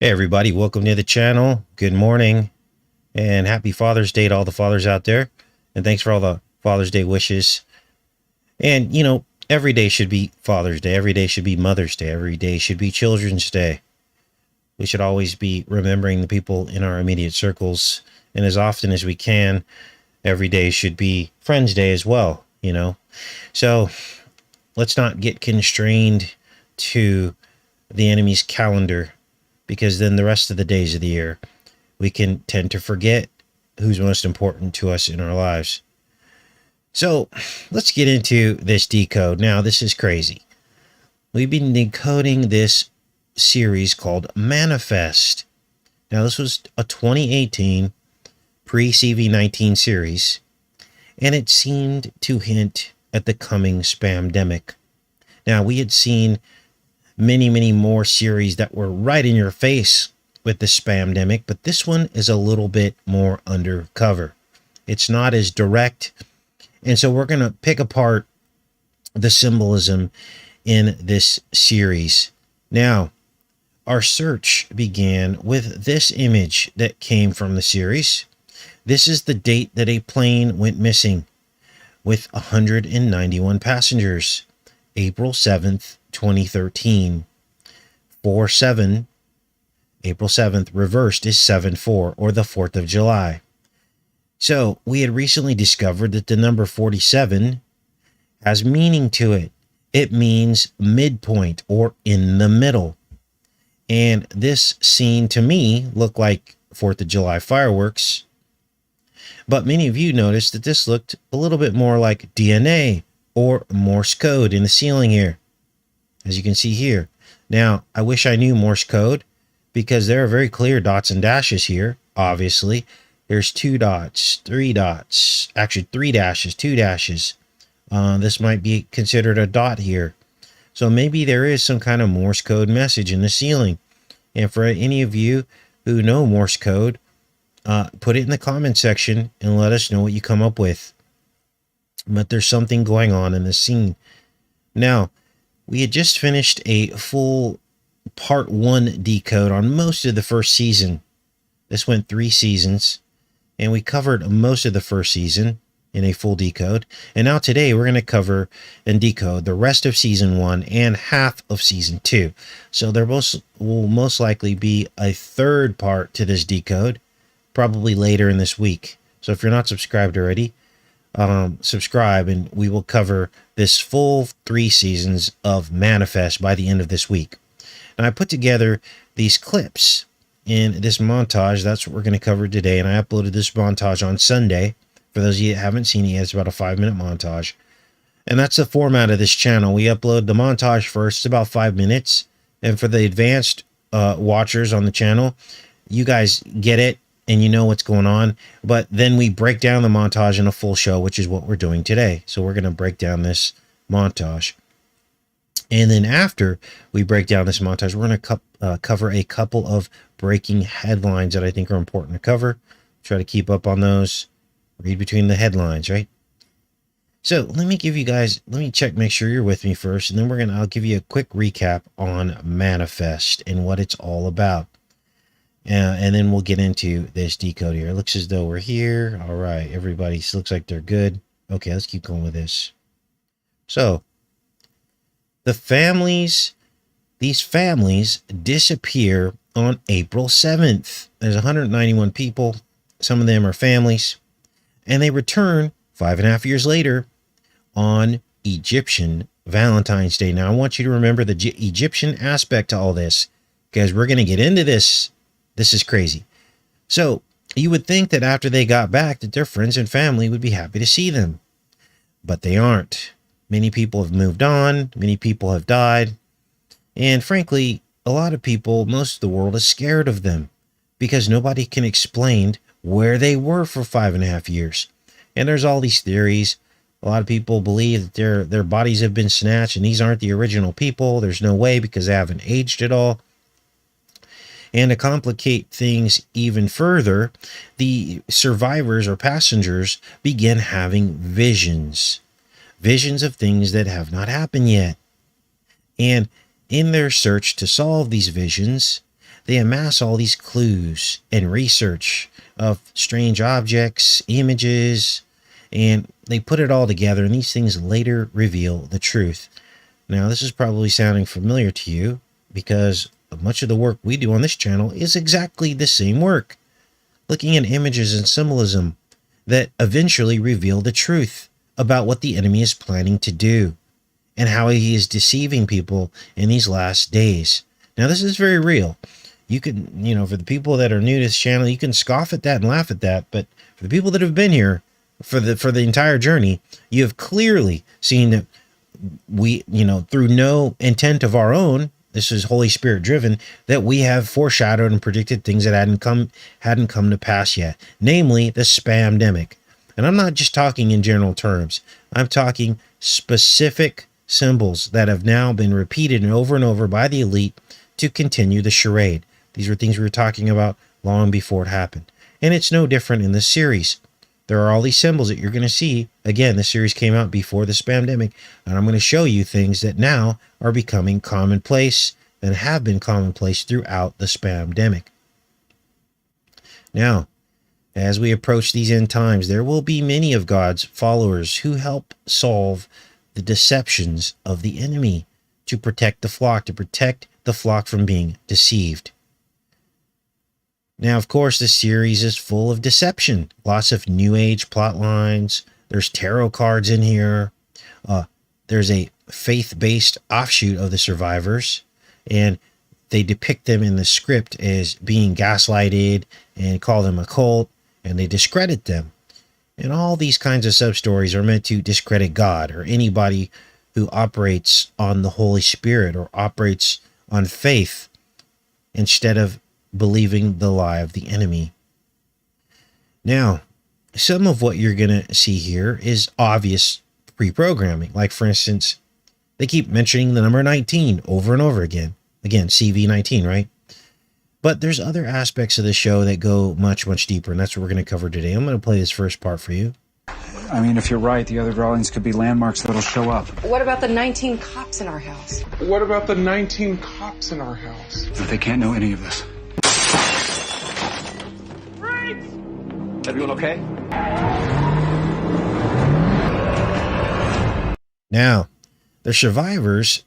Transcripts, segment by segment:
Hey everybody, welcome to the channel. Good morning and happy Father's Day to all the fathers out there. And thanks for all the Father's Day wishes. And every day should be Father's Day. Every day should be Mother's Day. Every day should be Children's Day. We should always be remembering the people in our immediate circles. And as often as we can, every day should be Friends Day as well, So let's not get constrained to the enemy's calendar, because then the rest of the days of the year, we can tend to forget who's most important to us in our lives. So let's get into this decode. Now, this is crazy. We've been decoding this series called Manifest. Now, this was a 2018 pre-CV19 series, and it seemed to hint at the coming spamdemic. Now, we had seen many more series that were right in your face with the spamdemic, but this one is a little bit more undercover. It's not as direct, and so we're going to pick apart the symbolism in this series. Now, our search began with this image that came from the series. This is the date that a plane went missing with 191 passengers, April 7th, 2013. 4/7, April 7th, reversed is 7/4, or the 4th of July. So we had recently discovered that the number 47 has meaning to it. It means midpoint or in the middle. And this scene to me looked like 4th of July fireworks. But many of you noticed that this looked a little bit more like DNA or Morse code in the ceiling here, as you can see here. Now, I wish I knew Morse code, because there are very clear dots and dashes here, obviously. There's 2 dots, 3 dots, actually 3 dashes, 2 dashes. This might be considered a dot here. So maybe there is some kind of Morse code message in the ceiling. And for any of you who know Morse code, put it in the comment section and let us know what you come up with. But there's something going on in this scene. Now, we had just finished a full part 1 decode on most of the first season. This went 3 seasons, and we covered most of the first season in a full decode. And now today we're going to cover and decode the rest of season 1 and half of season 2. So there will most likely be a third part to this decode, probably later in this week. So if you're not subscribed already, subscribe, and we will cover this full 3 seasons of Manifest by the end of this week. Now, I put together these clips in this montage. That's what we're going to cover today, and I uploaded this montage on Sunday. For those of you that haven't seen it, it's about a 5-minute montage, and that's the format of this channel. We upload the montage first, it's about 5 minutes, and for the advanced watchers on the channel, you guys get it and you know what's going on, but then we break down the montage in a full show, which is what we're doing today. So we're going to break down this montage. And then after we break down this montage, we're going to cover a couple of breaking headlines that I think are important to cover. Try to keep up on those. Read between the headlines, right? So let me make sure you're with me first, and then I'll give you a quick recap on Manifest and what it's all about. And then we'll get into this decode here. It looks as though we're here. All right, everybody looks like they're good. Okay, let's keep going with this. So, these families disappear on April 7th. There's 191 people. Some of them are families. And they return 5.5 years later on Egyptian Valentine's Day. Now, I want you to remember the Egyptian aspect to all this, because we're going to get into this. This is crazy. So you would think that after they got back, that their friends and family would be happy to see them, but they aren't. Many people have moved on. Many people have died. And frankly, a lot of people, most of the world is scared of them, because nobody can explain where they were for 5.5 years. And there's all these theories. A lot of people believe that their bodies have been snatched and these aren't the original people. There's no way, because they haven't aged at all. And to complicate things even further, the survivors or passengers begin having visions of things that have not happened yet. And in their search to solve these visions, they amass all these clues and research of strange objects, images, and they put it all together, and these things later reveal the truth. Now, this is probably sounding familiar to you because much of the work we do on this channel is exactly the same work, looking at images and symbolism that eventually reveal the truth about what the enemy is planning to do and how he is deceiving people in these last days. Now, this is very real. You can, for the people that are new to this channel, you can scoff at that and laugh at that, but for the people that have been here for the entire journey, you have clearly seen that we, through no intent of our own, this is Holy Spirit driven, that we have foreshadowed and predicted things that hadn't come to pass yet, namely the spamdemic. And I'm not just talking in general terms. I'm talking specific symbols that have now been repeated and over by the elite to continue the charade. These are things we were talking about long before it happened. And it's no different in this series. There are all these symbols that you're going to see. Again, this series came out before the spamdemic, and I'm going to show you things that now are becoming commonplace and have been commonplace throughout the spamdemic. Now, as we approach these end times, there will be many of God's followers who help solve the deceptions of the enemy to protect the flock from being deceived. Now, of course, this series is full of deception. Lots of New Age plot lines. There's tarot cards in here. There's a faith-based offshoot of the survivors, and they depict them in the script as being gaslighted and call them a cult, and they discredit them. And all these kinds of sub-stories are meant to discredit God or anybody who operates on the Holy Spirit or operates on faith instead of believing the lie of the enemy. Now, some of what you're going to see here is obvious pre-programming. Like, for instance, they keep mentioning the number 19 over and over again. Again, CV19, right? But there's other aspects of the show that go much, much deeper, and that's what we're going to cover today. I'm going to play this first part for you. I mean, if you're right, the other drawings could be landmarks that'll show up. What about the 19 cops in our house? What about the 19 cops in our house? They can't know any of this. Everyone okay? Now, the survivors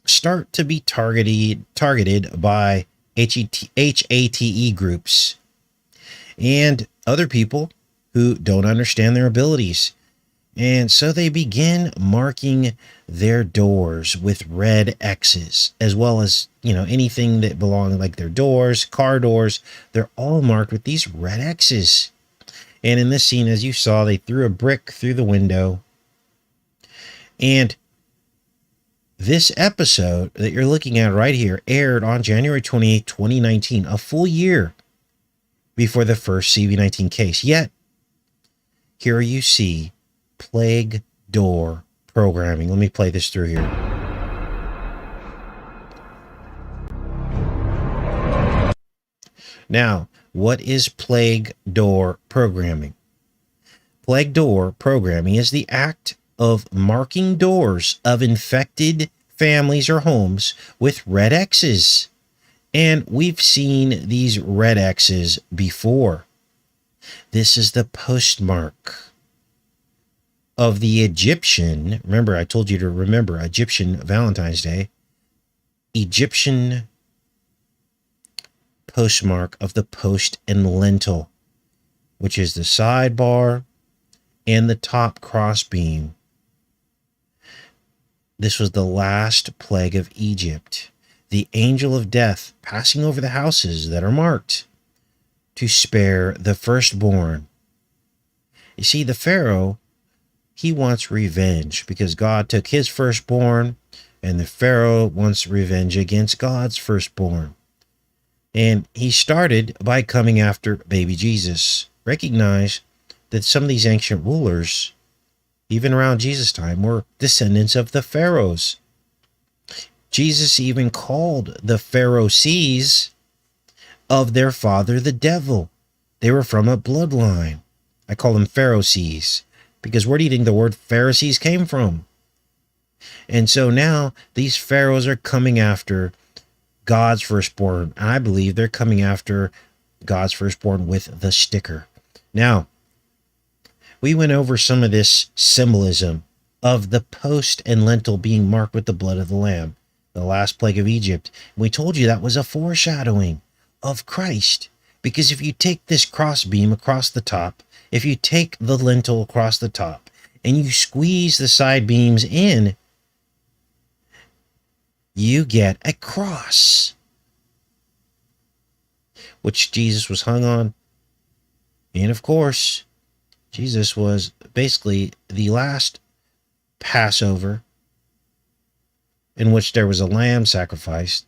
start to be targeted by HATE groups and other people who don't understand their abilities. And so they begin marking their doors with red X's, as well as, anything that belongs, like their doors, car doors, they're all marked with these red X's. And in this scene, as you saw, they threw a brick through the window. And this episode that you're looking at right here aired on January 28, 2019, a full year before the first CV19 case. Yet, here you see plague door programming. Let me play this through here. Now, what is plague door programming? Plague door programming is the act of marking doors of infected families or homes with red X's. And we've seen these red X's before. This is the postmark of the Egyptian, remember I told you to remember Egyptian Valentine's Day, Egyptian postmark of the post and lintel, which is the sidebar and the top crossbeam. This was the last plague of Egypt, the angel of death passing over the houses that are marked to spare the firstborn. You see, the Pharaoh, he wants revenge because God took his firstborn, and the Pharaoh wants revenge against God's firstborn. And he started by coming after baby Jesus. Recognize that some of these ancient rulers, even around Jesus' time, were descendants of the pharaohs. Jesus even called the Pharisees of their father the devil. They were from a bloodline. I call them Pharisees because where do you think the word Pharisees came from? And so now these pharaohs are coming after God's firstborn. And I believe they're coming after God's firstborn with the sticker. Now, we went over some of this symbolism of the post and lintel being marked with the blood of the Lamb, the last plague of Egypt. We told you that was a foreshadowing of Christ. Because if you take this cross beam across the top, if you take the lintel across the top, and you squeeze the side beams in, you get a cross, which Jesus was hung on. And of course, Jesus was basically the last Passover in which there was a lamb sacrificed.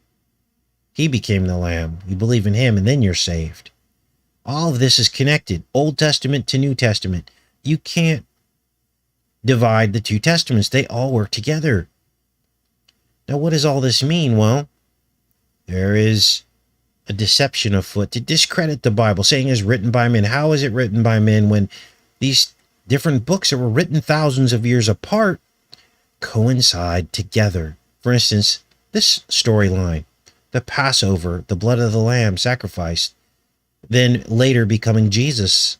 He became the lamb. You believe in him and then you're saved. All of this is connected. Old Testament to New Testament. You can't divide the two testaments. They all work together. Now, what does all this mean? Well, there is a deception afoot to discredit the Bible, saying it's written by men. How is it written by men when these different books that were written thousands of years apart coincide together? For instance, this storyline, the Passover, the blood of the Lamb sacrificed, then later becoming Jesus,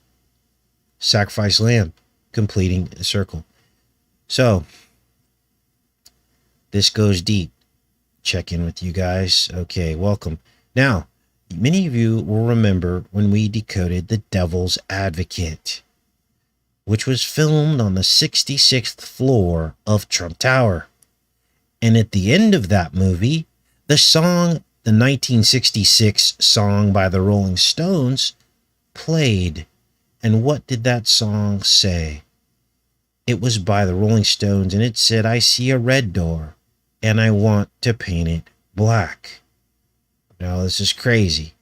sacrificed lamb, completing the circle. So, this goes deep. Check in with you guys. Okay, welcome. Now, many of you will remember when we decoded The Devil's Advocate, which was filmed on the 66th floor of Trump Tower. And at the end of that movie, the song, the 1966 song by the Rolling Stones, played. And what did that song say? It was by the Rolling Stones, and it said, "I see a red door, and I want to paint it black." Now, this is crazy,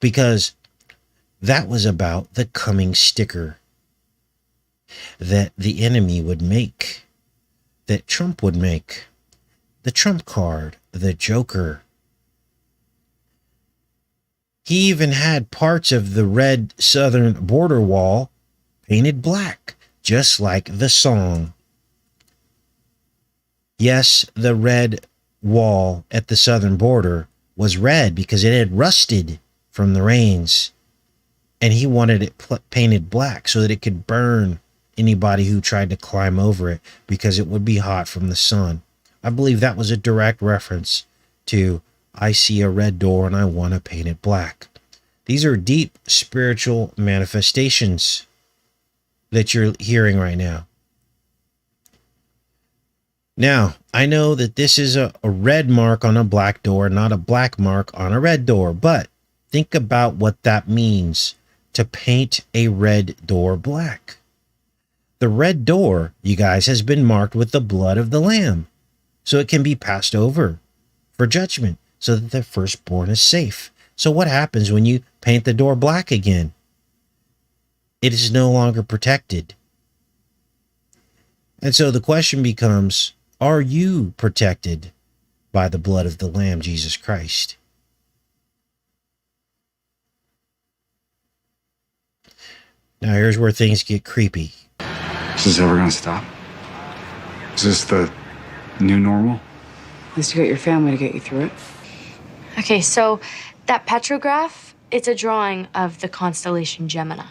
because that was about the coming sticker that the enemy would make, that Trump would make, the Trump card, the Joker. He even had parts of the red southern border wall painted black, just like the song. Yes, the red wall at the southern border was red because it had rusted from the rains, and he wanted it painted black so that it could burn anybody who tried to climb over it, because it would be hot from the sun. I believe that was a direct reference to "I see a red door and I want to paint it black." These are deep spiritual manifestations that you're hearing right now. Now, I know that this is a red mark on a black door, not a black mark on a red door, but think about what that means to paint a red door black. The red door, you guys, has been marked with the blood of the Lamb, so it can be passed over for judgment, so that the firstborn is safe. So what happens when you paint the door black again? It is no longer protected. And so the question becomes, are you protected by the blood of the Lamb, Jesus Christ? Now here's where things get creepy. Is this ever gonna stop? Is this the new normal? At least you got your family to get you through it. Okay, so that petrograph, it's a drawing of the constellation Gemini.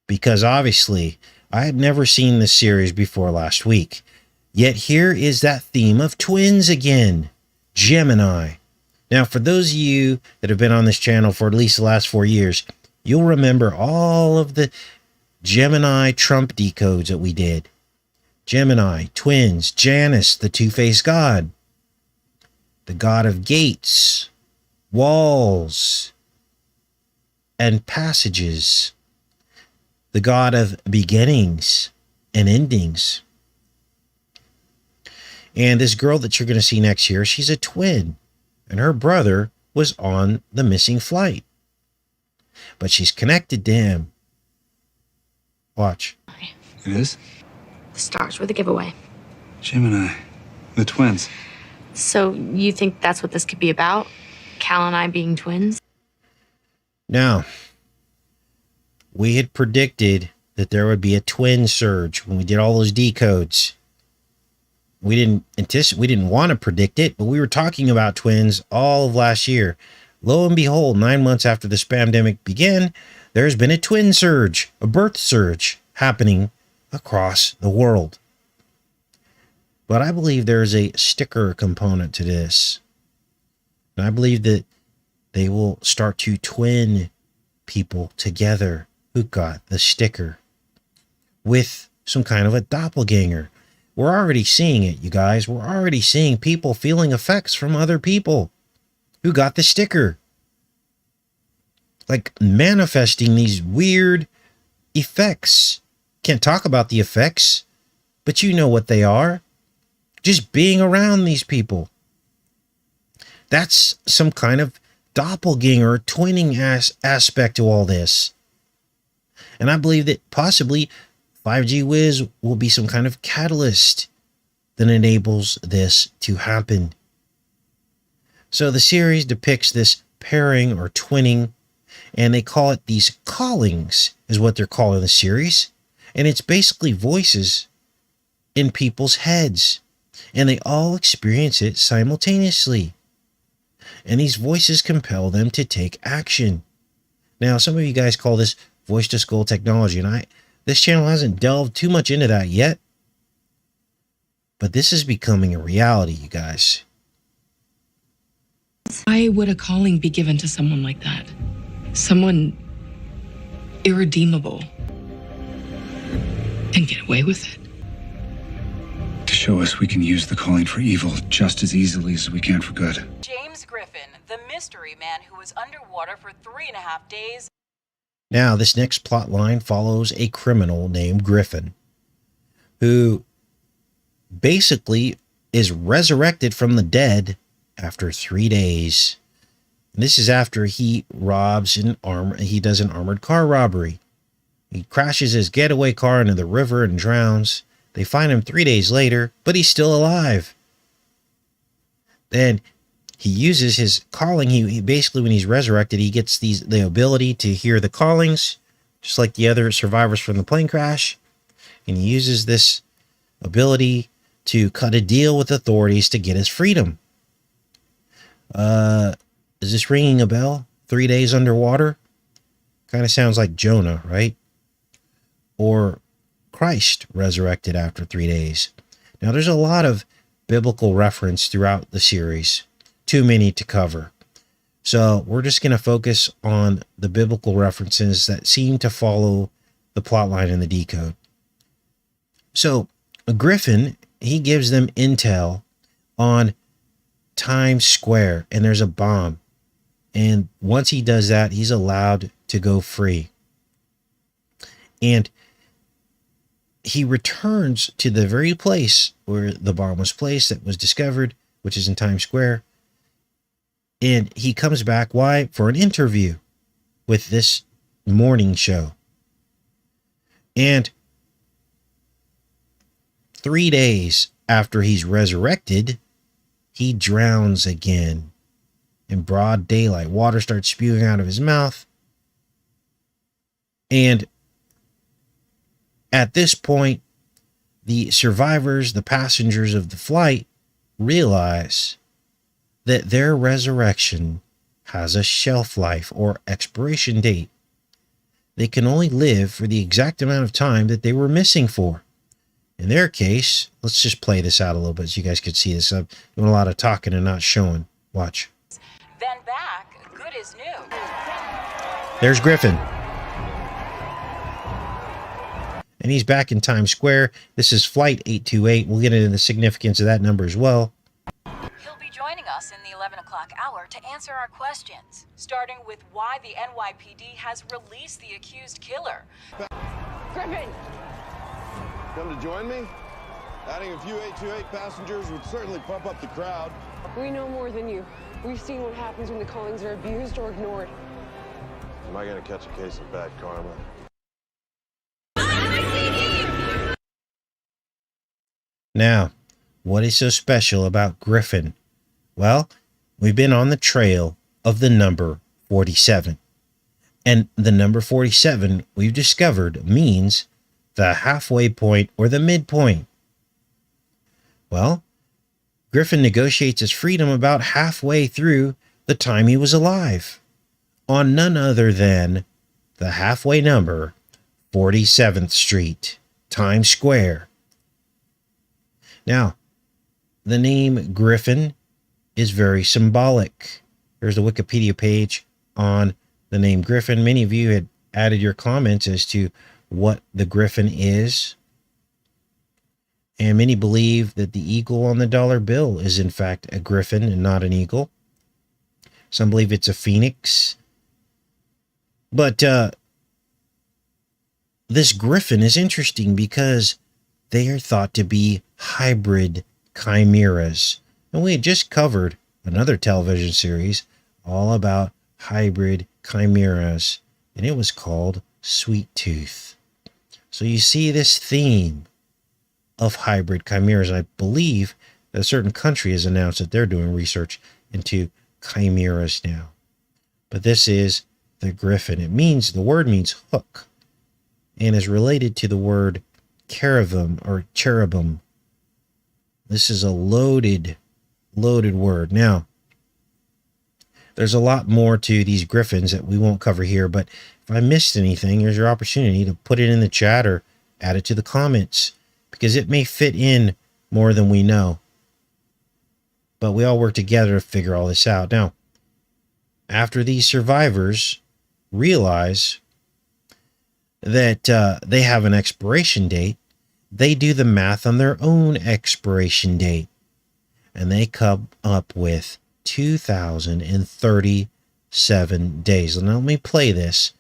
Because obviously, I had never seen this series before last week. Yet here is that theme of twins again, Gemini. Now, for those of you that have been on this channel for at least the last 4 years, you'll remember all of the Gemini Trump decodes that we did. Gemini, twins, Janus, the two-faced god, the god of gates, walls, and passages, the god of beginnings and endings. And this girl that you're going to see next here, she's a twin, and her brother was on the missing flight, but she's connected to him. Watch. It is? The stars were the giveaway. Gemini. The twins. So you think that's what this could be about? Cal and I being twins? Now, we had predicted that there would be a twin surge when we did all those decodes. we didn't want to predict it, but we were talking about twins all of last year. Lo and behold, 9 months after the spamdemic began, there's been a twin surge, a birth surge happening across the world. But I believe there's a sticker component to this. And I believe that they will start to twin people together who got the sticker with some kind of a doppelganger. We're already seeing it, you guys. We're already seeing people feeling effects from other people who got the sticker. Like manifesting these weird effects. Can't talk about the effects, but you know what they are. Just being around these people. That's some kind of doppelganger, twinning aspect to all this. And I believe that possibly 5G Whiz will be some kind of catalyst that enables this to happen. So the series depicts this pairing or twinning, and they call it these callings, is what they're calling the series. And it's basically voices in people's heads, and they all experience it simultaneously. And these voices compel them to take action. Now, some of you guys call this voice to skull technology, and this channel hasn't delved too much into that yet. But this is becoming a reality, you guys. Why would a calling be given to someone like that? Someone irredeemable and get away with it. To show us we can use the calling for evil just as easily as we can for good. James Griffin, the mystery man who was underwater for 3.5 days. Now, this next plot line follows a criminal named Griffin, who basically is resurrected from the dead after 3 days. And this is after he does an armored car robbery. He crashes his getaway car into the river and drowns. They find him 3 days later, but he's still alive. Then he uses his calling. He basically, when he's resurrected, he gets the ability to hear the callings, just like the other survivors from the plane crash. And he uses this ability to cut a deal with authorities to get his freedom. Is this ringing a bell? 3 days underwater? Kind of sounds like Jonah, right? Or Christ resurrected after 3 days. Now, there's a lot of biblical reference throughout the series. Too many to cover. So we're just going to focus on the biblical references that seem to follow the plotline in the Decode. So Griffin, he gives them intel on Times Square, and there's a bomb. And once he does that, he's allowed to go free. And he returns to the very place where the bomb was placed that was discovered, which is in Times Square. And he comes back, why? For an interview with this morning show. And 3 days after he's resurrected, he drowns again in broad daylight. Water starts spewing out of his mouth. And at this point, the survivors, the passengers of the flight, realize that their resurrection has a shelf life or expiration date. They can only live for the exact amount of time that they were missing for. In their case, let's just play this out a little bit so you guys could see this. I'm doing a lot of talking and not showing. Watch. Then back, good as new. There's Griffin. And he's back in Times Square. This is Flight 828. We'll get into the significance of that number as well. He'll be joining us in the 11 o'clock hour to answer our questions, starting with why the NYPD has released the accused killer. Griffin! Come to join me? Adding a few 828 passengers would certainly pump up the crowd. We know more than you. We've seen what happens when the callings are abused or ignored. Am I gonna catch a case of bad karma? Now, what is so special about Griffin? Well, we've been on the trail of the number 47. And the number 47, we've discovered, means the halfway point or the midpoint. Well, Griffin negotiates his freedom about halfway through the time he was alive, on none other than the halfway number 47th Street, Times Square. Now, the name Griffin is very symbolic. There's a Wikipedia page on the name Griffin. Many of you had added your comments as to what the Griffin is. And many believe that the eagle on the dollar bill is in fact a griffin and not an eagle. Some believe it's a phoenix. But this griffin is interesting because they are thought to be hybrid chimeras. And we had just covered another television series all about hybrid chimeras, and it was called Sweet Tooth. So you see this theme of hybrid chimeras. And I believe that a certain country has announced that they're doing research into chimeras now. But this is the griffin. The word means hook and is related to the word cherubim or cherubim. This is a loaded word. Now, there's a lot more to these griffins that we won't cover here, but if I missed anything, here's your opportunity to put it in the chat or add it to the comments, because it may fit in more than we know. But we all work together to figure all this out. Now, after these survivors realize that they have an expiration date, they do the math on their own expiration date. And they come up with 2,037 days. Now let me play this,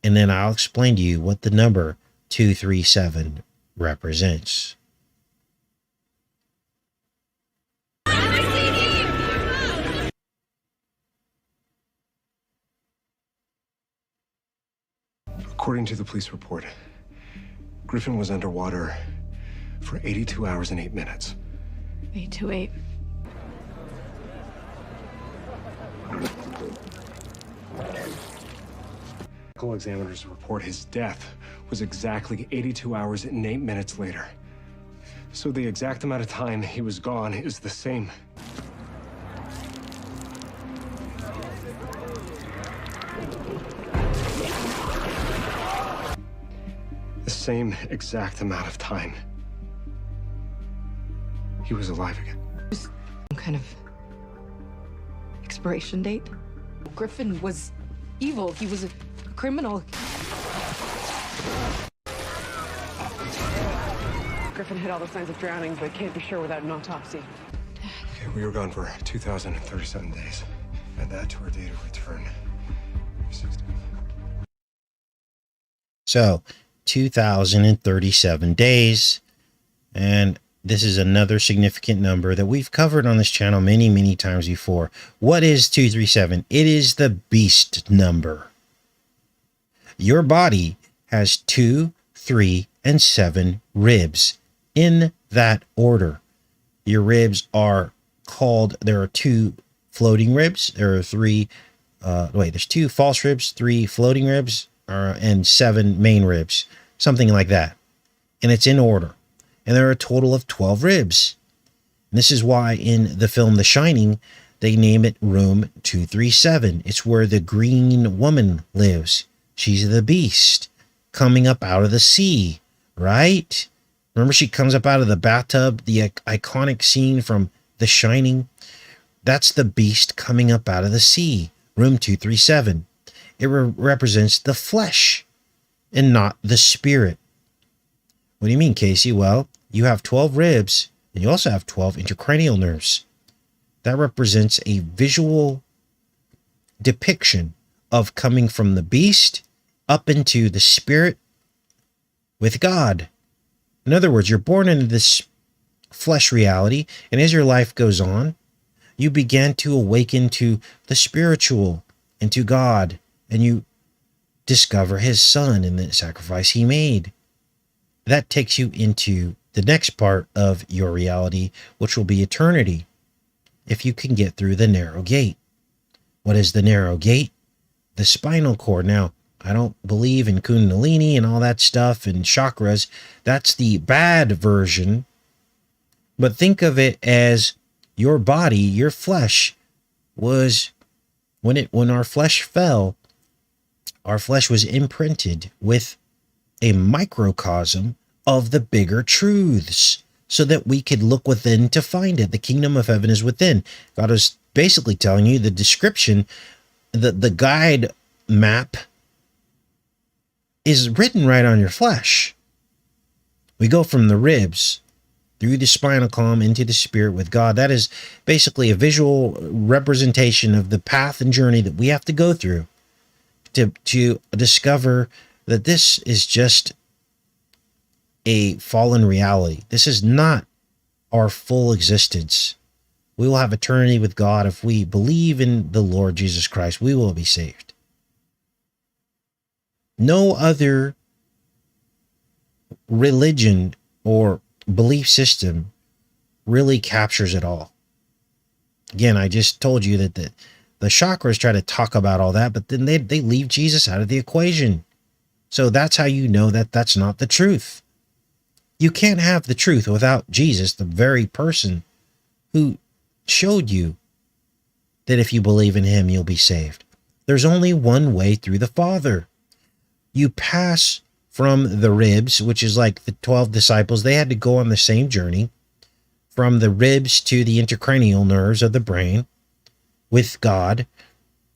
and then I'll explain to you what the number 237 represents. According to the police report, Griffin was underwater for 82 hours and 8 minutes. 828. Medical examiners report his death was exactly 82 hours and 8 minutes later. So the exact amount of time he was gone is the same. The same exact amount of time. He was alive again. Some kind of expiration date? Griffin was evil. He was a criminal. Griffin had all the signs of drowning, but can't be sure without an autopsy. Okay, we were gone for 2,037 days. Add that to our date of return. 60. So 2,037 days. And this is another significant number that we've covered on this channel many, many times before. What is 237? It is the beast number. Your body has 2, 3, and 7 ribs in that order. Your ribs are called, there are 2 floating ribs. There are 3, there's 2 false ribs, 3 floating ribs, and 7 main ribs, something like that. And it's in order. And there are a total of 12 ribs. And this is why in the film The Shining, they name it Room 237. It's where the green woman lives. She's the beast coming up out of the sea, right? Remember, she comes up out of the bathtub, the iconic scene from The Shining? That's the beast coming up out of the sea, Room 237. It represents the flesh and not the spirit. What do you mean, Casey? Well, you have 12 ribs, and you also have 12 intracranial nerves. That represents a visual depiction of coming from the beast up into the spirit with God. In other words, you're born into this flesh reality, and as your life goes on, you begin to awaken to the spiritual and to God, and you discover his son and the sacrifice he made. That takes you into the next part of your reality, which will be eternity, if you can get through the narrow gate. What is the narrow gate? The spinal cord. Now, I don't believe in Kundalini and all that stuff and chakras. That's the bad version. But think of it as your body, your flesh was, when our flesh fell, our flesh was imprinted with a microcosm of the bigger truths so that we could look within to find it. The kingdom of heaven is within. God is basically telling you the description, the guide map is written right on your flesh. We go from the ribs through the spinal column into the spirit with God. That is basically a visual representation of the path and journey that we have to go through to discover that this is just a fallen reality. This is not our full existence. We will have eternity with God if we believe in the Lord Jesus Christ. We will be saved. No other religion or belief system really captures it all. Again, I just told you that the chakras try to talk about all that, but then they leave Jesus out of the equation. So that's how you know that that's not the truth. You can't have the truth without Jesus, the very person who showed you that if you believe in him, you'll be saved. There's only one way through the Father. You pass from the ribs, which is like the 12 disciples. They had to go on the same journey from the ribs to the intracranial nerves of the brain with God.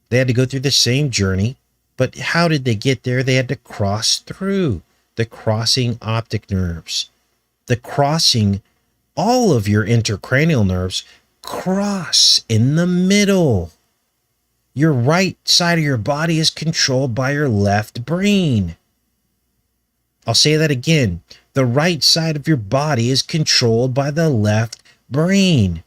They had to go through the same journey. But how did they get there? They had to cross through the crossing optic nerves. The crossing, all of your intracranial nerves cross in the middle. Your right side of your body is controlled by your left brain. I'll say that again. The right side of your body is controlled by the left brain.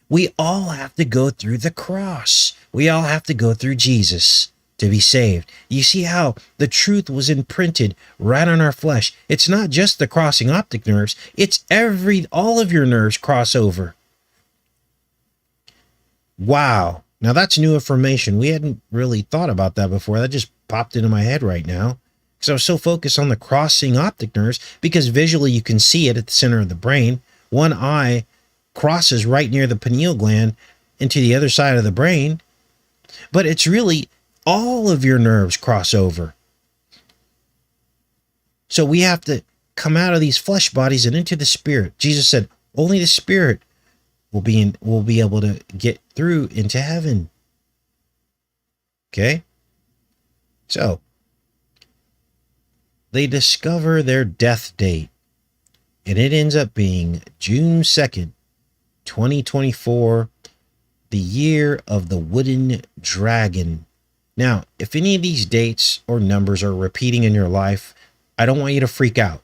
We all have to go through the cross. We all have to go through Jesus to be saved. You see how the truth was imprinted right on our flesh. It's not just the crossing optic nerves. It's all of your nerves cross over. Wow. Now that's new information. We hadn't really thought about that before. That just popped into my head right now. Because I was so focused on the crossing optic nerves, because visually you can see it at the center of the brain. One eye crosses right near the pineal gland into the other side of the brain. But it's really all of your nerves cross over. So we have to come out of these flesh bodies and into the spirit. Jesus said, only the spirit will be able to get through into heaven. Okay? So, they discover their death date, and it ends up being June 2nd, 2024, the year of the wooden dragon. Now, if any of these dates or numbers are repeating in your life, I don't want you to freak out.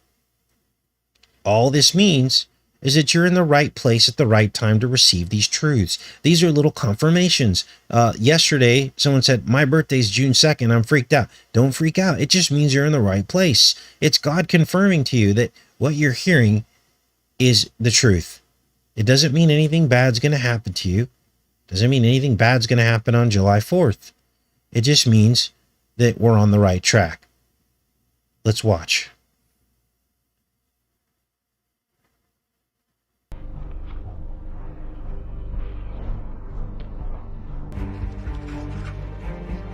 All this means is that you're in the right place at the right time to receive these truths. These are little confirmations. Yesterday, someone said, my birthday's June 2nd. I'm freaked out. Don't freak out. It just means you're in the right place. It's God confirming to you that what you're hearing is the truth. It doesn't mean anything bad's going to happen to you. It doesn't mean anything bad's going to happen on July 4th. It just means that we're on the right track. Let's watch.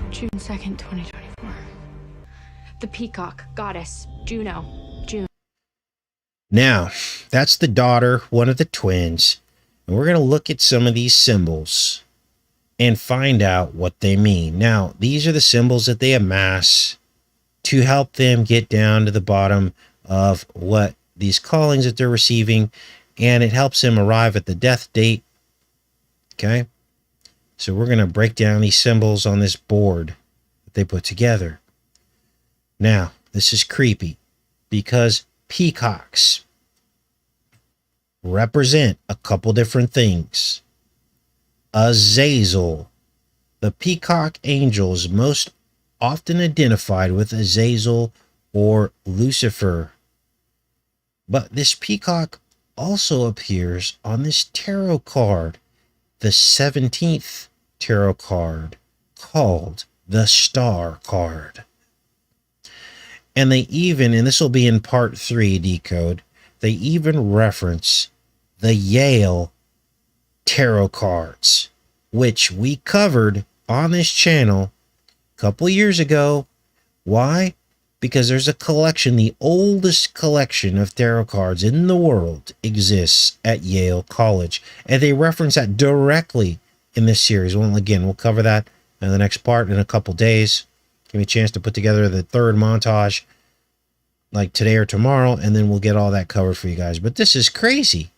June 2nd, 2024. The peacock, goddess, Juno, June. Now, that's the daughter, one of the twins. And we're going to look at some of these symbols and find out what they mean. Now, these are the symbols that they amass to help them get down to the bottom of what these callings that they're receiving, and it helps them arrive at the death date. Okay? So we're going to break down these symbols on this board that they put together. Now, this is creepy because peacocks represent a couple different things. Azazel. The peacock angel is most often identified with Azazel or Lucifer. But this peacock also appears on this tarot card, the 17th tarot card, called the Star card. And they even, and this will be in part 3, Decode, they even reference the Yale tarot cards, which we covered on this channel a couple years ago. Why? Because there's a collection, the oldest collection of tarot cards in the world exists at Yale College. And they reference that directly in this series. Well, again, we'll cover that in the next part in a couple days. Give me a chance to put together the third montage like today or tomorrow, and then we'll get all that covered for you guys. But this is crazy.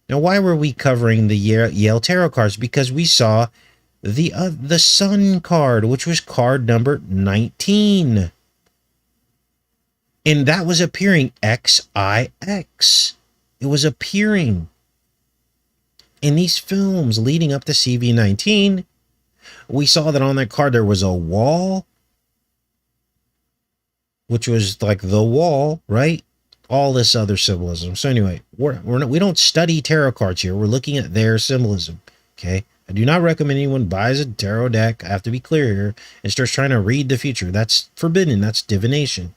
Now, why were we covering the Yale tarot cards? Because we saw the Sun card, which was card number 19. And that was appearing XIX. It was appearing in these films leading up to CV19. We saw that on that card there was a wall, which was like the wall, right? All this other symbolism. So anyway, we don't study tarot cards here. We're looking at their symbolism, okay? I do not recommend anyone buys a tarot deck, I have to be clear here, and starts trying to read the future. That's forbidden. That's divination.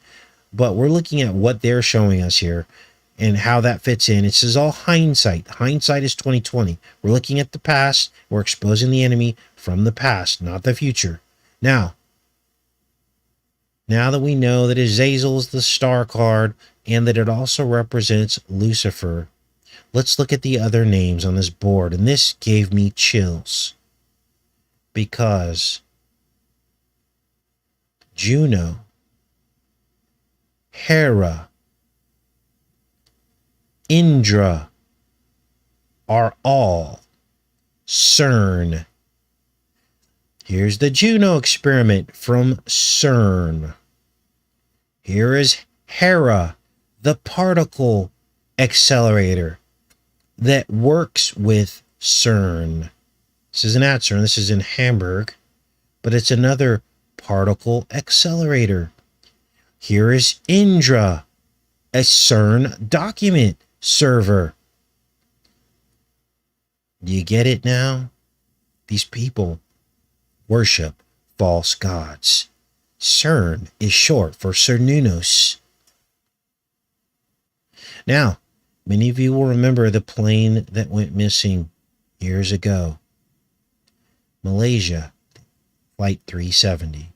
But we're looking at what they're showing us here and how that fits in. It says all hindsight. Hindsight is 2020. We're looking at the past. We're exposing the enemy from the past, not the future. Now that we know that Azazel is the star card and that it also represents Lucifer, let's look at the other names on this board. And this gave me chills because Juno, Hera, Indra are all CERN. Here's the Juno experiment from CERN. Here is Hera, the particle accelerator that works with CERN. This isn't at CERN, this is in Hamburg, but it's another particle accelerator. Here is Indra, a CERN document server. Do you get it now? These people worship false gods. CERN is short for Cernunnos. Now, many of you will remember the plane that went missing years ago. Malaysia, Flight 370.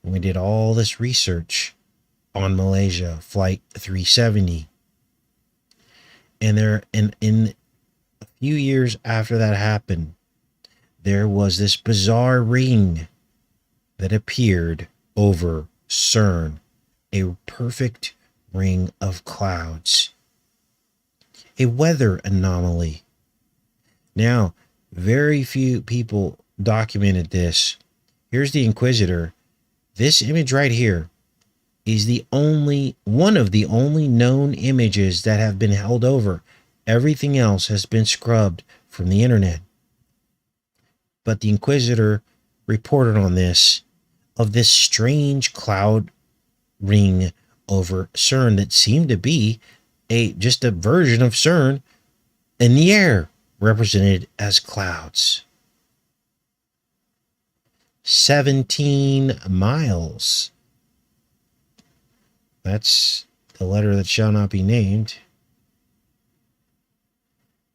And we did all this research on Malaysia, Flight 370. And in a few years after that happened, there was this bizarre ring that appeared over CERN, a perfect ring of clouds, a weather anomaly. Now, very few people documented this. Here's the Inquisitor. This image right here is one of the only known images that have been held over. Everything else has been scrubbed from the internet. But the Inquisitor reported on this, of this strange cloud ring over CERN that seemed to be just a version of CERN in the air, represented as clouds. 17 miles. That's the letter that shall not be named.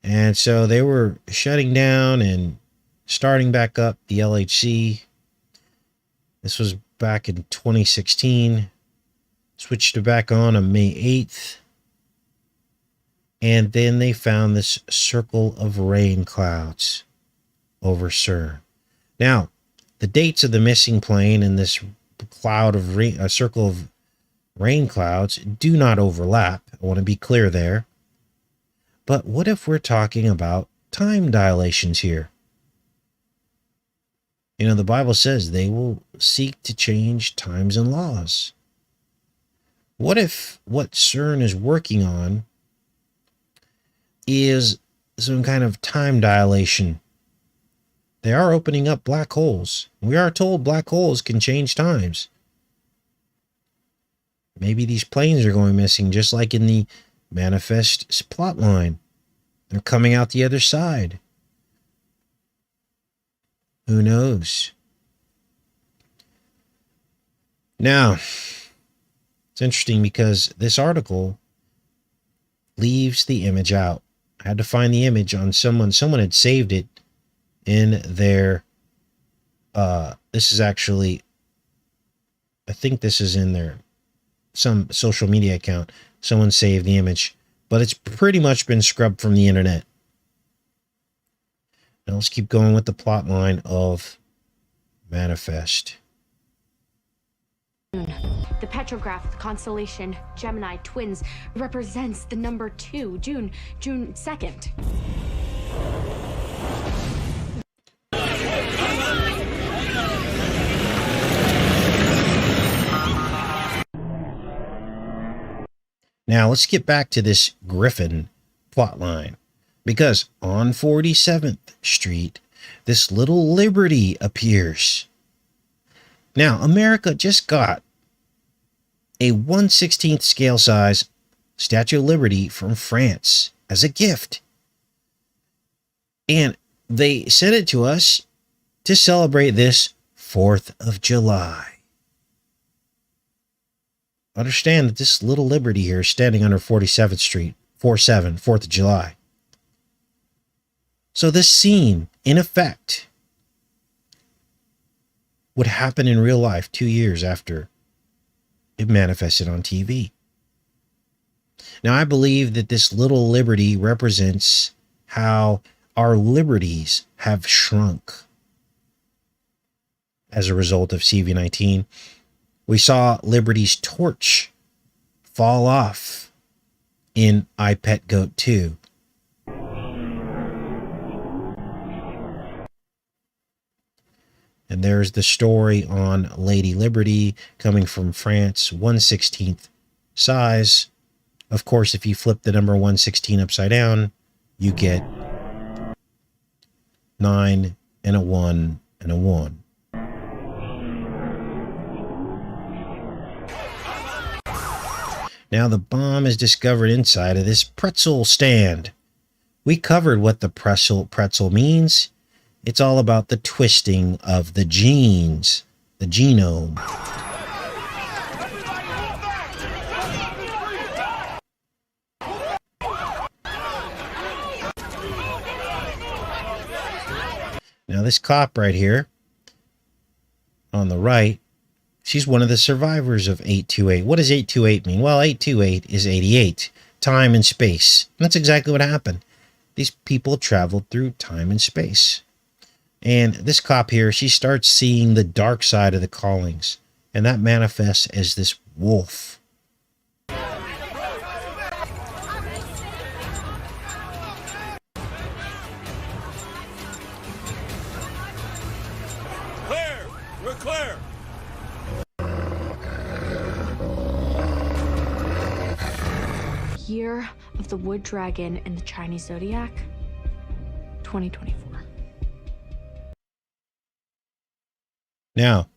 And so they were shutting down and starting back up the LHC. This was back in 2016. Switched it back on May 8th. And then they found this circle of rain clouds over CERN. Now, the dates of the missing plane and this cloud of a circle of rain clouds do not overlap. I want to be clear there. But what if we're talking about time dilations here? You know, the Bible says they will seek to change times and laws. What if what CERN is working on is some kind of time dilation? They are opening up black holes. We are told black holes can change times. Maybe these planes are going missing, just like in the Manifest plotline. They're coming out the other side. Who knows? Now, it's interesting because this article leaves the image out. I had to find the image on someone. Someone had saved it in their, this is actually, I think this is in their, some social media account. Someone saved the image, but it's pretty much been scrubbed from the internet. Now let's keep going with the plot line of Manifest. The petrograph, the constellation Gemini Twins, represents the number 2, June 2nd. Now let's get back to this Griffin plotline, because on 47th Street, this little Liberty appears. Now, America just got a 1/16 scale size Statue of Liberty from France as a gift. And they sent it to us to celebrate this 4th of July. Understand that this little Liberty here is standing under 47th Street, 47, 4th of July. So this scene, in effect, would happen in real life 2 years after it manifested on TV. Now, I believe that this little Liberty represents how our liberties have shrunk as a result of CV-19. We saw Liberty's torch fall off in I Pet Goat 2. And there's the story on Lady Liberty coming from France, 1/16 size. Of course, if you flip the number 116 upside down, you get 9 and a 1 and a 1. Now the bomb is discovered inside of this pretzel stand. We covered what the pretzel means. It's all about the twisting of the genes, the genome. Now this cop right here on the right, she's one of the survivors of 828. What does 828 mean? Well, 828 is 88, time and space. And that's exactly what happened. These people traveled through time and space. And this cop here, she starts seeing the dark side of the callings. And that manifests as this wolf. Clear! We're clear! Year of the Wood Dragon in the Chinese Zodiac, 2024. Now,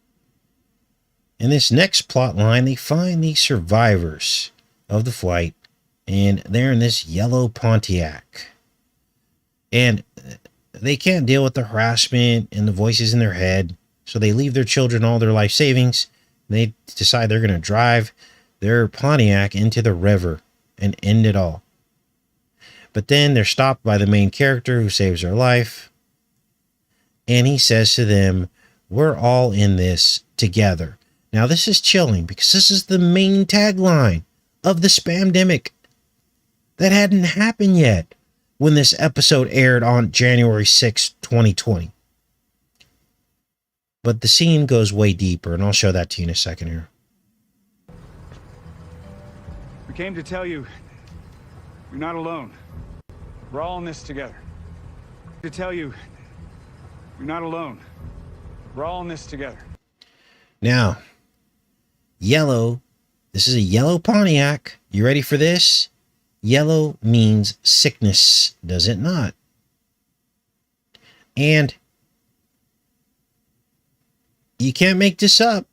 in this next plot line, they find the survivors of the flight, and they're in this yellow Pontiac. And they can't deal with the harassment and the voices in their head, so they leave their children all their life savings. And they decide they're going to drive their Pontiac into the river and end it all. But then they're stopped by the main character who saves their life. And he says to them, "We're all in this together." Now, this is chilling because this is the main tagline of the Spamdemic that hadn't happened yet when this episode aired on January 6, 2020. But the scene goes way deeper, and I'll show that to you in a second here. We came to tell you, you're not alone. We're all in this together. To tell you, you're not alone. We're all in this together. Now, yellow, this is a yellow Pontiac. You ready for this? Yellow means sickness, does it not? And you can't make this up.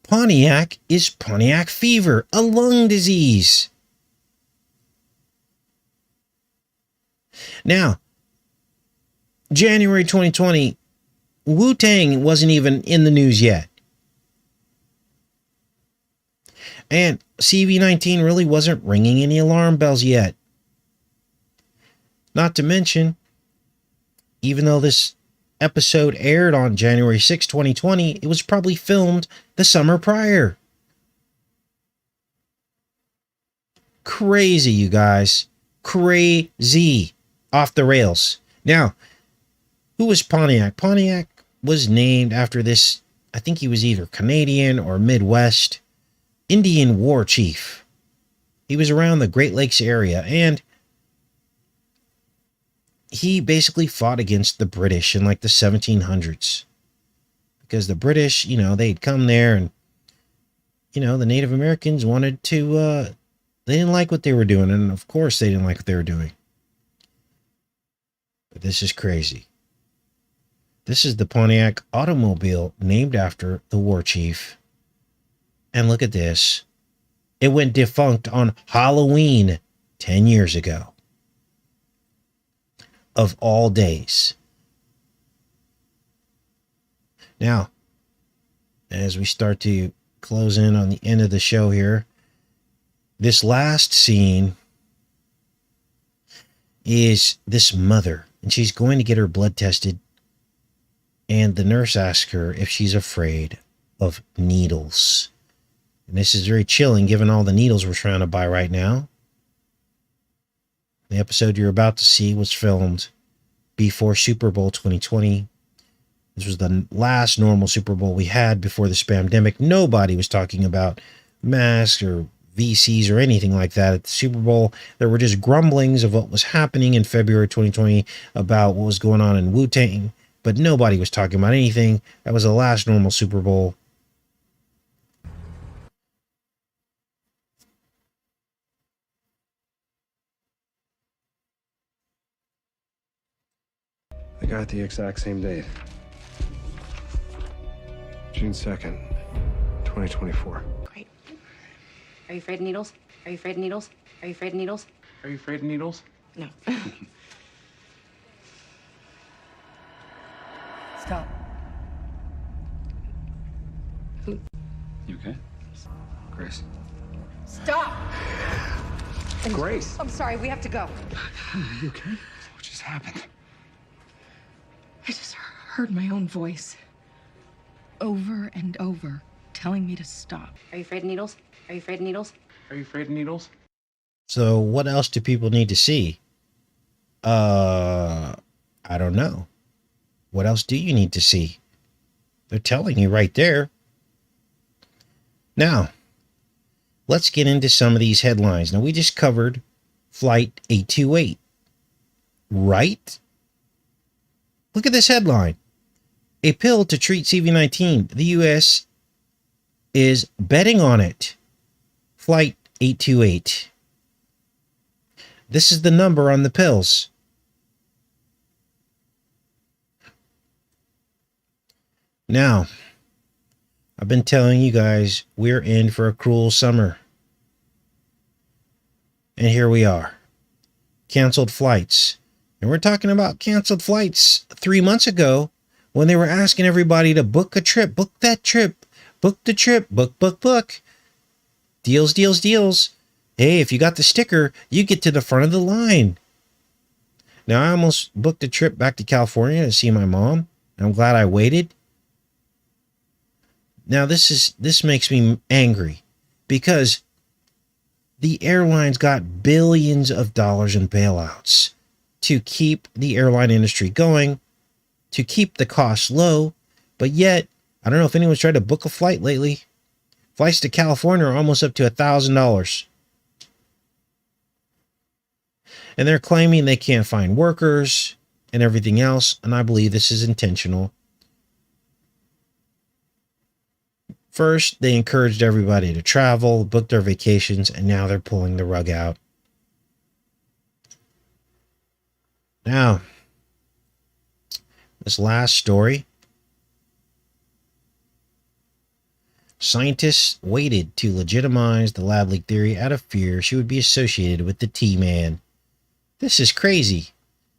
Pontiac is Pontiac fever, a lung disease. Now, January 2020, Wu-Tang wasn't even in the news yet. And CV-19 really wasn't ringing any alarm bells yet. Not to mention, even though this episode aired on January 6, 2020, it was probably filmed the summer prior. Crazy, you guys. Crazy. Off the rails. Now, who was Pontiac? Pontiac was named after this, I think he was either Canadian or Midwest Indian war chief. He was around the Great Lakes area, and he basically fought against the British in like the 1700s. Because the British, they'd come there and, the Native Americans wanted to, they didn't like what they were doing. And of course they didn't like what they were doing. But this is crazy. This is the Pontiac automobile named after the war chief. And look at this. It went defunct on Halloween 10 years ago. Of all days. Now, as we start to close in on the end of the show here, this last scene is this mother, and she's going to get her blood tested, and the nurse asks her if she's afraid of needles. And this is very chilling given all the needles we're trying to buy right now. The episode you're about to see was filmed before Super Bowl 2020. This was the last normal Super Bowl we had before the spamdemic. Nobody was talking about masks or VCs or anything like that at the Super Bowl. There were just grumblings of what was happening in February 2020 about what was going on in Wu-Tang, but nobody was talking about anything. That was the last normal Super Bowl. I got the exact same date. June 2nd, 2024. Great. Are you afraid of needles? Are you afraid of needles? Are you afraid of needles? Are you afraid of needles? No. Stop. You okay? Grace. Stop! Grace! I'm sorry, we have to go. Are you okay? What just happened? I just heard my own voice over and over telling me to stop. Are you afraid of needles? Are you afraid of needles? Are you afraid of needles? So what else do people need to see? I don't know. What else do you need to see? They're telling you right there. Now, let's get into some of these headlines. Now, we just covered Flight 828, right? Look at this headline. A pill to treat CV-19. The U.S. is betting on it. Flight 828. This is the number on the pills. Now, I've been telling you guys we're in for a cruel summer. And here we are. Canceled flights. And we're talking about canceled flights 3 months ago when they were asking everybody to book a trip. Book that trip. Book the trip. Book, book, book. Deals, deals, deals. Hey, if you got the sticker, you get to the front of the line. Now, I almost booked a trip back to California to see my mom. I'm glad I waited. Now, this makes me angry because the airlines got billions of dollars in bailouts to keep the airline industry going, to keep the costs low, but yet, I don't know if anyone's tried to book a flight lately. Flights to California are almost up to $1,000. And they're claiming they can't find workers and everything else, and I believe this is intentional. First, they encouraged everybody to travel, book their vacations, and now they're pulling the rug out. Now, this last story. Scientists waited to legitimize the lab leak theory out of fear she would be associated with the T-Man. This is crazy.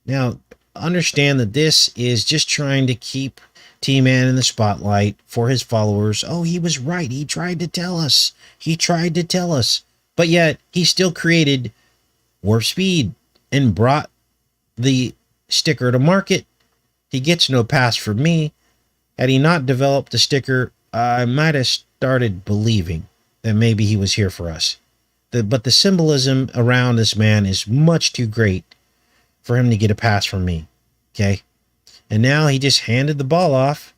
Now, understand that this is just trying to keep T-Man in the spotlight for his followers. Oh, he was right. He tried to tell us. He tried to tell us. But yet, he still created Warp Speed and brought the sticker to market. He gets no pass from me. Had he not developed the sticker, I might have started believing that maybe he was here for us. But the symbolism around this man is much too great for him to get a pass from me. Okay? And now he just handed the ball off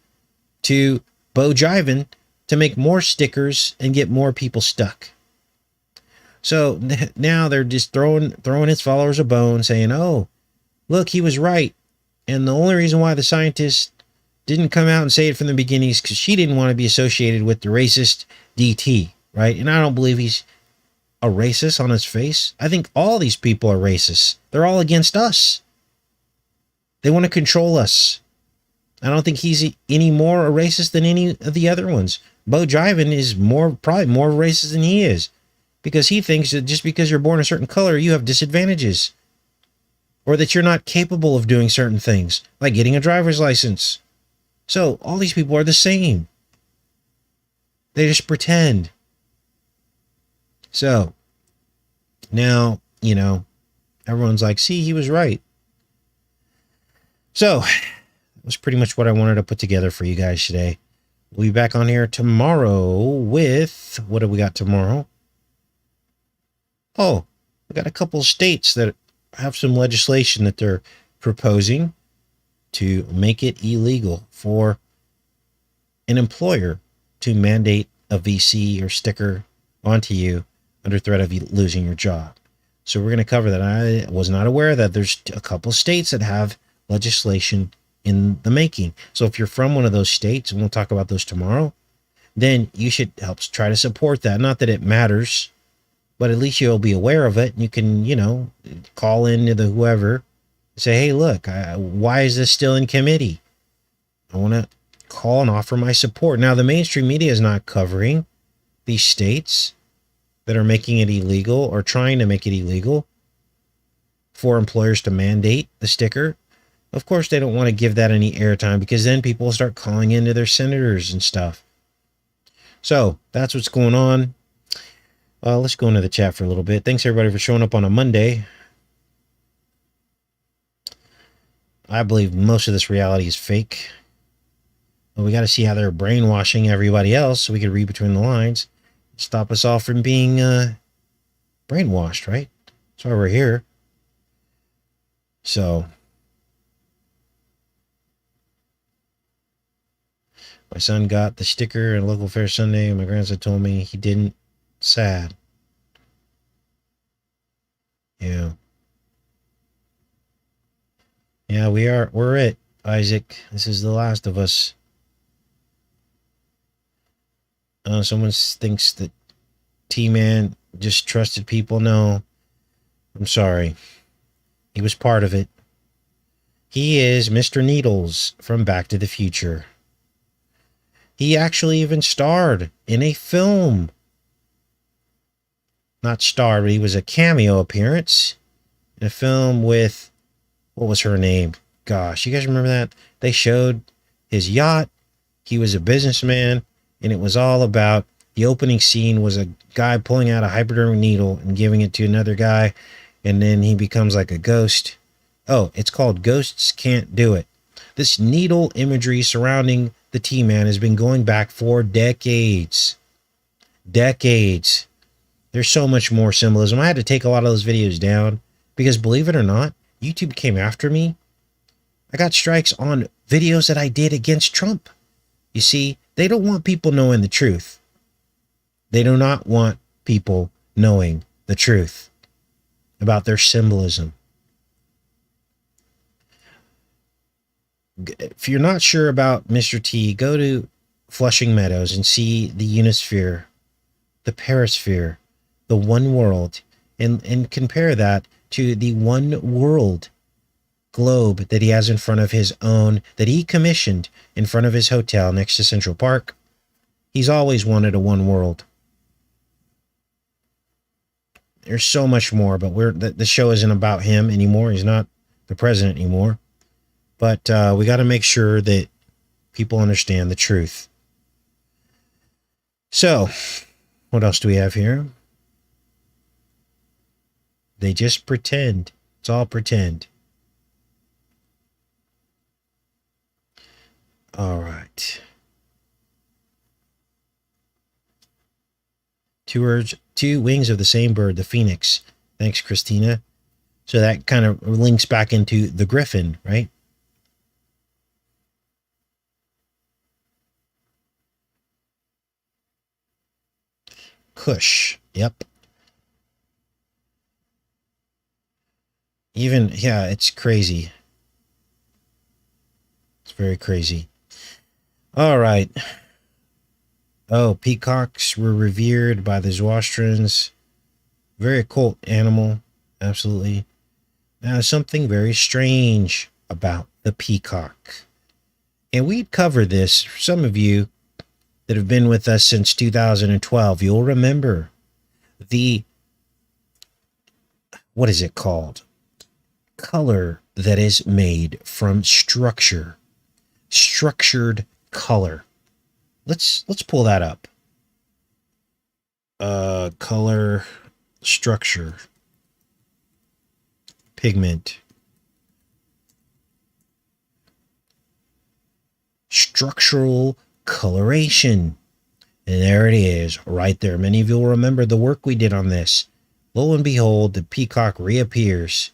to Bo Jiven to make more stickers and get more people stuck. So now they're just throwing his followers a bone, saying, oh, look, he was right. And the only reason why the scientist didn't come out and say it from the beginning is because she didn't want to be associated with the racist DT, right? And I don't believe he's a racist on his face. I think all these people are racist. They're all against us. They want to control us. I don't think he's any more a racist than any of the other ones. Bo Jiven is probably more racist than he is, because he thinks that just because you're born a certain color, you have disadvantages, or that you're not capable of doing certain things, like getting a driver's license. So all these people are the same. They just pretend. So now, everyone's like, see, he was right. So that was pretty much what I wanted to put together for you guys today. We'll be back on here tomorrow with, what do we got tomorrow? Oh, we got a couple of states that have some legislation that they're proposing to make it illegal for an employer to mandate a VC or sticker onto you under threat of you losing your job. So we're going to cover that. I was not aware that there's a couple of states that have legislation in the making. So if you're from one of those states, and we'll talk about those tomorrow, then you should help try to support that. Not that it matters, but at least you'll be aware of it. And you can, call in to the whoever, say, hey, look, why is this still in committee? I want to call and offer my support. Now, the mainstream media is not covering these states that are making it illegal or trying to make it illegal for employers to mandate the sticker. Of course, they don't want to give that any airtime, because then people will start calling into their senators and stuff. So that's what's going on. Let's go into the chat for a little bit. Thanks, everybody, for showing up on a Monday. I believe most of this reality is fake. But we got to see how they're brainwashing everybody else so we can read between the lines. Stop us all from being brainwashed, right? That's why we're here. So, my son got the sticker on Local Fair Sunday, and my grandson told me he didn't. Sad. Yeah. Yeah, we're it, Isaac. This is the last of us. Someone thinks that T-Man just trusted people. No, I'm sorry. He was part of it. He is Mr. Needles from Back to the Future. He actually even starred in a film. Not starred, but he was a cameo appearance in a film with, what was her name? Gosh, you guys remember that? They showed his yacht. He was a businessman, and it was all about, the opening scene was a guy pulling out a hypodermic needle and giving it to another guy, and then he becomes like a ghost. Oh, it's called Ghosts Can't Do It. This needle imagery surrounding the T-Man has been going back for decades. Decades. There's so much more symbolism. I had to take a lot of those videos down because, believe it or not, YouTube came after me. I got strikes on videos that I did against Trump. You see, they don't want people knowing the truth. They do not want people knowing the truth about their symbolism. If you're not sure about Mr. T, go to Flushing Meadows and see the Unisphere, the Perisphere, the One World, and compare that to the One World globe that he has in front of his own, that he commissioned in front of his hotel next to Central Park. He's always wanted a One World. There's so much more, but the show isn't about him anymore. He's not the president anymore. But we got to make sure that people understand the truth. So, what else do we have here? They just pretend. It's all pretend. All right. Two wings of the same bird, the phoenix. Thanks, Christina. So that kind of links back into the Griffin, right? Cush. Yep. Even, yeah, it's crazy. It's very crazy. All right. Oh, peacocks were revered by the Zoroastrians. Very occult animal. Absolutely. Now, something very strange about the peacock. And we'd cover this. For some of you that have been with us since 2012, you'll remember the, what is it called? Color that is made from structure. Structured color. Let's pull that up. Color, structure, pigment, structural coloration. And there it is, right there. Many of you will remember the work we did on this. Lo and behold, the peacock reappears.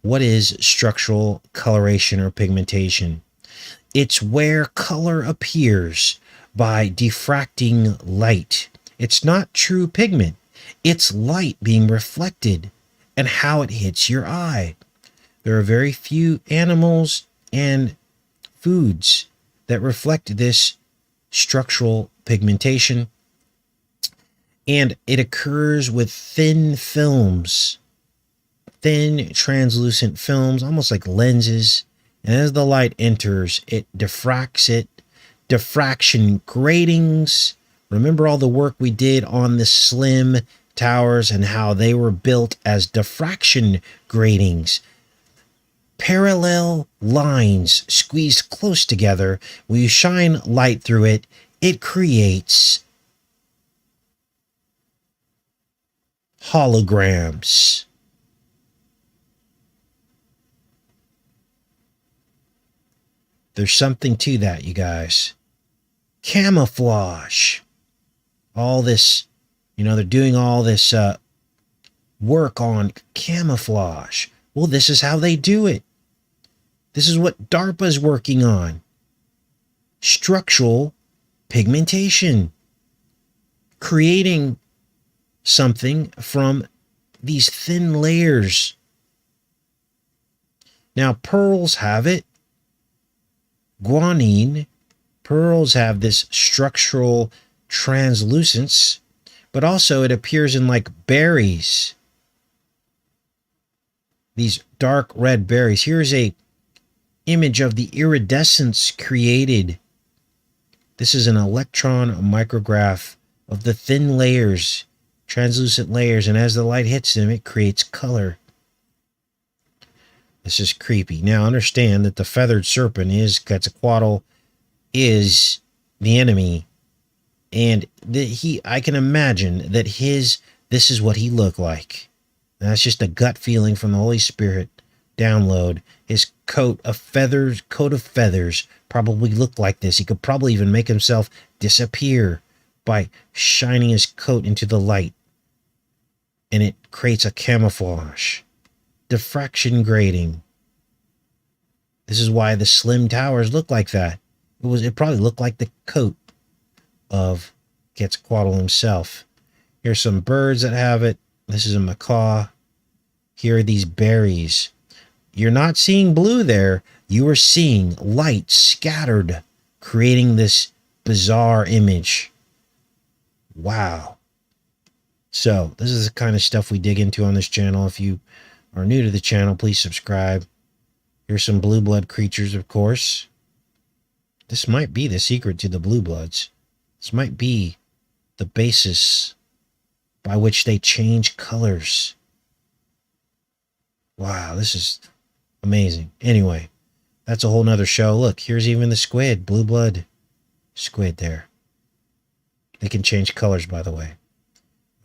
What is structural coloration or pigmentation? It's where color appears by diffracting light. It's not true pigment. It's light being reflected and how it hits your eye. There are very few animals and foods that reflect this structural pigmentation. And it occurs with thin films, thin translucent films, almost like lenses. And as the light enters, it diffracts it. Diffraction gratings. Remember all the work we did on the slim towers and how they were built as diffraction gratings. Parallel lines squeezed close together. When you shine light through it, it creates holograms. There's something to that, you guys. Camouflage. All this, they're doing all this work on camouflage. Well, this is how they do it. This is what DARPA's working on. Structural pigmentation. Creating something from these thin layers. Now, pearls have it. Guanine, pearls have this structural translucence, but also it appears in like berries. These dark red berries. Here's a image of the iridescence created. This is an electron micrograph of the thin layers, translucent layers, and as the light hits them, it creates color. This is creepy. Now understand that the feathered serpent is Quetzalcoatl, is the enemy, and I can imagine that this is what he looked like. And that's just a gut feeling from the Holy Spirit download. His coat of feathers probably looked like this. He could probably even make himself disappear by shining his coat into the light, and it creates a camouflage. Diffraction grating. This is why the slim towers look like that. It probably looked like the coat of Quetzalcoatl himself. Here's some birds that have it. This is a macaw. Here are these berries. You're not seeing blue there. You are seeing light scattered, creating this bizarre image. Wow. So this is the kind of stuff we dig into on this channel. If you are new to the channel, please subscribe. Here's some blue blood creatures, of course. This might be the secret to the blue bloods. This might be the basis by which they change colors. Wow, this is amazing. Anyway, That's a whole nother show. Look, here's even the squid, blue blood squid there. They can change colors, by the way.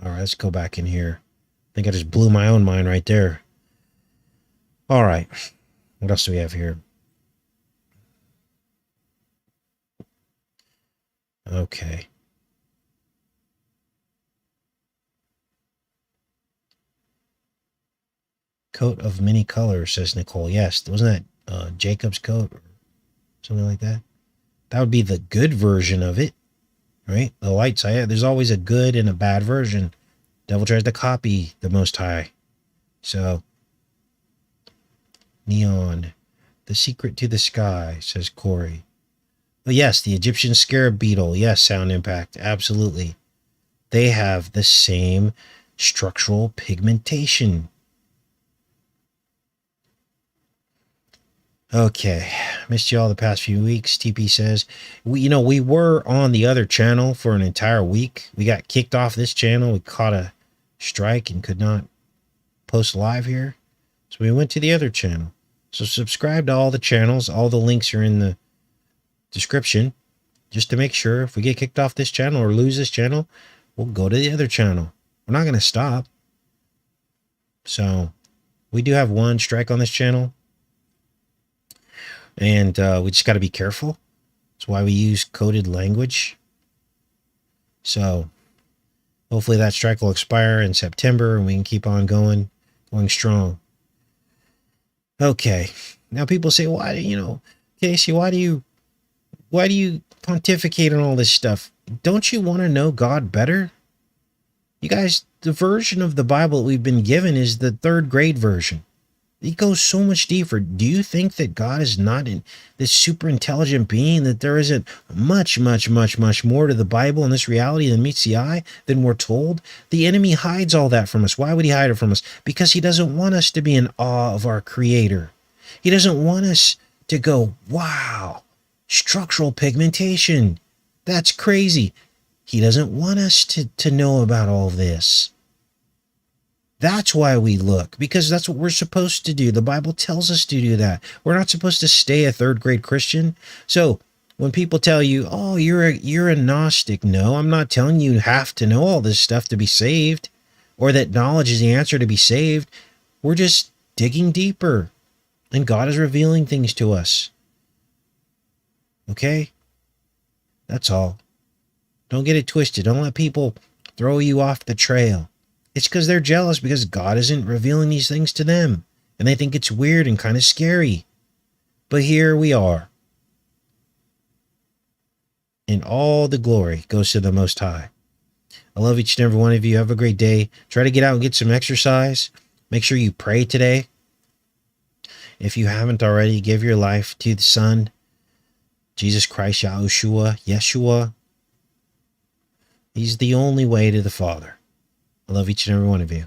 All right, let's go back in here. I think I just blew my own mind right there. All right, what else do we have here? Okay. Coat of many colors, says Nicole. Yes, wasn't that Jacob's coat or something like that? That would be the good version of it, right? The light side. There's always a good and a bad version. Devil tries to copy the Most High. So, neon, the secret to the sky, says Corey. But yes, the Egyptian scarab beetle. Yes, Sound Impact. Absolutely. They have the same structural pigmentation. Okay, missed you all the past few weeks. TP says, we were on the other channel for an entire week. We got kicked off this channel. We caught a strike and could not post live here. So we went to the other channel. So subscribe to all the channels. All the links are in the description, just to make sure if we get kicked off this channel or lose this channel, we'll go to the other channel. We're not going to stop. So we do have one strike on this channel. And we just got to be careful. That's why we use coded language. So hopefully that strike will expire in September and we can keep on going strong. Okay. Now people say, Casey, why do you pontificate on all this stuff? Don't you want to know God better? You guys, the version of the Bible that we've been given is the 3rd grade version. It goes so much deeper. Do you think that God is not this super intelligent being, that there isn't much, much, much, much more to the Bible and this reality than meets the eye than we're told? The enemy hides all that from us. Why would he hide it from us? Because he doesn't want us to be in awe of our Creator. He doesn't want us to go, wow, structural pigmentation. That's crazy. He doesn't want us to know about all this. That's why we look, because that's what we're supposed to do. The Bible tells us to do that. We're not supposed to stay a 3rd grade Christian. So when people tell you, oh, you're a Gnostic. No, I'm not telling you have to know all this stuff to be saved, or that knowledge is the answer to be saved. We're just digging deeper, and God is revealing things to us. Okay? That's all. Don't get it twisted. Don't let people throw you off the trail. It's because they're jealous because God isn't revealing these things to them. And they think it's weird and kind of scary. But here we are. And all the glory goes to the Most High. I love each and every one of you. Have a great day. Try to get out and get some exercise. Make sure you pray today. If you haven't already, give your life to the Son, Jesus Christ, Yeshua. He's the only way to the Father. I love each and every one of you.